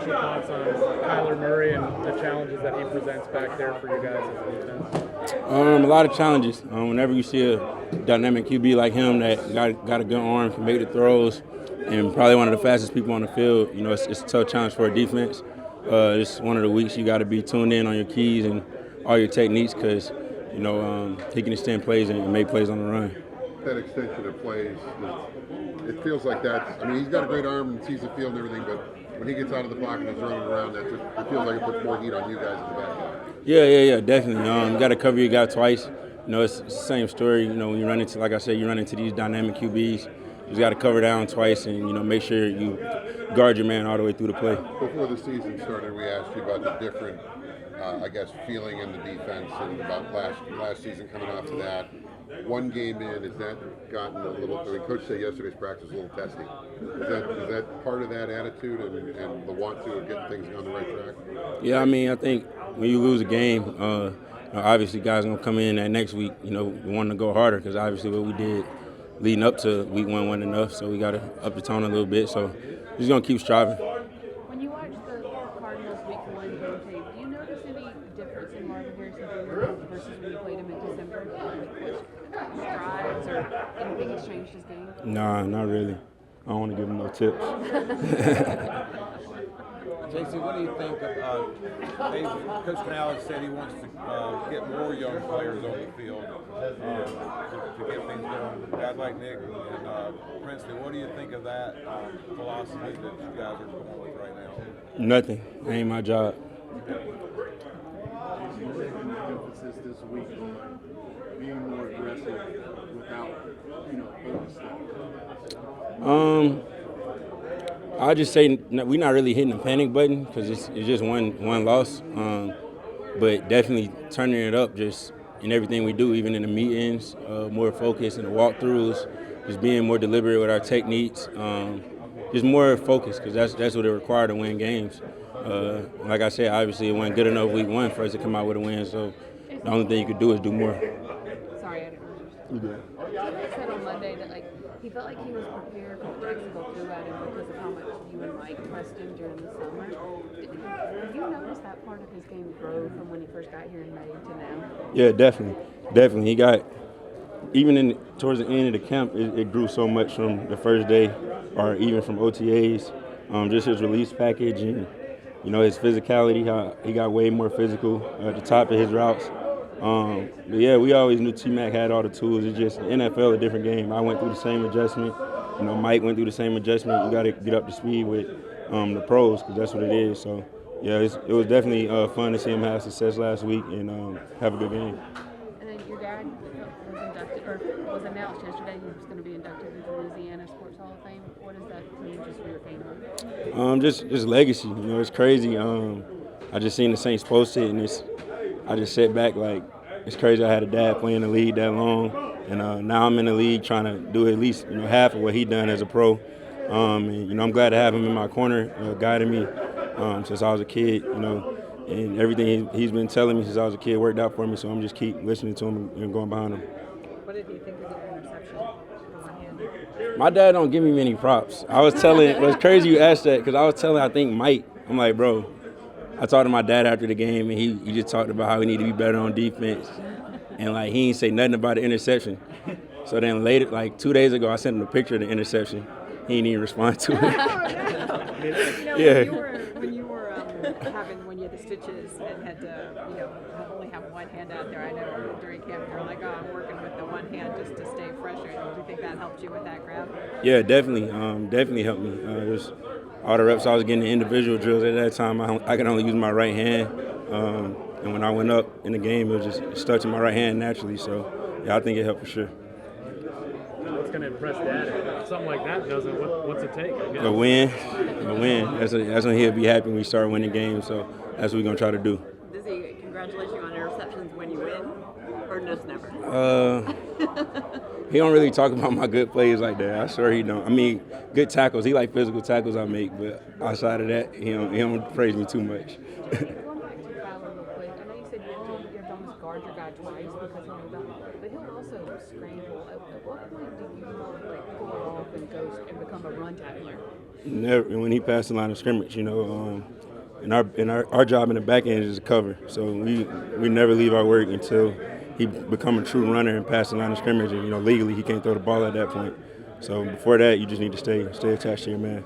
initial thoughts on Kyler Murray and the challenges that he presents back there for you guys as a defense? A lot of challenges. Whenever you see a dynamic QB like him that got a good arm, can make the throws, and probably one of the fastest people on the field, it's a tough challenge for a defense. It's one of the weeks you got to be tuned in on your keys and all your techniques because, he can extend plays and make plays on the run. That extension of plays, it feels like that. I mean, he's got a great arm and sees the field and everything, but when he gets out of the pocket and is running around, it feels like it puts more heat on you guys in the back line. Yeah, definitely. You got to cover your guy twice. It's the same story. When you run into, like I said, you run into these dynamic QBs. You just got to cover down twice and, make sure you guard your man all the way through the play. Before the season started, we asked you about the different, feeling in the defense and about last season coming off of that. One game in, has that gotten a little, Coach said yesterday's practice was a little testy. Is that part of that attitude and the want to get things on the right track? Yeah, I think when you lose a game, obviously guys are going to come in that next week, wanting to go harder because obviously what we did leading up to week one wasn't enough, so we got to up the tone a little bit. So we're just going to keep striving. When you watch the Cardinals week one game tape, do you notice any difference in Marvin Harrison Jr. versus when you played him in December? Strides or anything has changed his game? Nah, not really. I don't want to give him no tips. Jaycee, what do you think of Coach Canales said he wants to get more young players on the field to get things going. Guys like Nick and Princely, what do you think of that philosophy that you guys are going with right now? Nothing. That ain't my job. Emphasis this week on being more aggressive without, I'll just say we're not really hitting the panic button because it's just one loss. But definitely turning it up just in everything we do, even in the meetings, more focus in the walkthroughs, just being more deliberate with our techniques, just more focus because that's what it required to win games. Like I said, obviously it wasn't good enough week one for us to come out with a win, so the only thing you could do is do more. Sorry, I didn't know. You good? He said on Monday that he felt like he was prepared for the Jacksonville threw at him because of how much you and Mike pressed him during the summer. Did you notice that part of his game grow from when he first got here in May to now? Yeah, definitely. He got even towards the end of the camp, it grew so much from the first day, or even from OTAs. Just his release package and his physicality. How he got way more physical at the top of his routes. But yeah, we always knew T-Mac had all the tools. It's just NFL, a different game. I went through the same adjustment. Mike went through the same adjustment. You got to get up to speed with the pros because that's what it is. So, yeah, it was definitely fun to see him have success last week and have a good game. And then your dad was announced yesterday he was going to be inducted into the Louisiana Sports Hall of Fame. What does that mean just for your family? Just legacy. It's crazy. I just seen the Saints post it, and I just sat back like, it's crazy I had a dad playing the league that long, and now I'm in the league trying to do at least half of what he done as a pro. And I'm glad to have him in my corner, guiding me since I was a kid. And everything he's been telling me since I was a kid worked out for me. So I'm just keep listening to him and going behind him. What did you think of the interception? My dad don't give me many props. I was telling, it was crazy you asked that because I was telling, I think Mike, I'm like, bro, I talked to my dad after the game and he just talked about how we need to be better on defense. And he ain't say nothing about the interception. So then later, 2 days ago, I sent him a picture of the interception. He didn't even respond to it. When you had the stitches and had to, only have one hand out there, I know during camp you were like, oh, I'm working with the one hand just to stay fresher. Do you think that helped you with that grab? Yeah, definitely. Definitely helped me. All the reps I was getting the individual drills at that time, I could only use my right hand. And when I went up in the game, it was just stuck to my right hand naturally. So, yeah, I think it helped for sure. What's going to impress Dad? If something like that doesn't, what's it take? I guess? A win. That's when he'll be happy when we start winning games. So that's what we're going to try to do. Does he congratulate you on interceptions when you win, or just never? He don't really talk about my good plays like that. I swear he don't. I mean, good tackles. He like physical tackles I make, but outside of that, he don't praise me too much. Going back to Kyler real quick, I know you said you have to almost guard your guy twice because he'll move up, but he'll also scramble. At what point do you pull off and go and become a run tackler Never, when he passed the line of scrimmage, and our job in the back end is to cover. So we never leave our work until he become a true runner and pass the line of scrimmage. And legally he can't throw the ball at that point. So before that, you just need to stay attached to your man.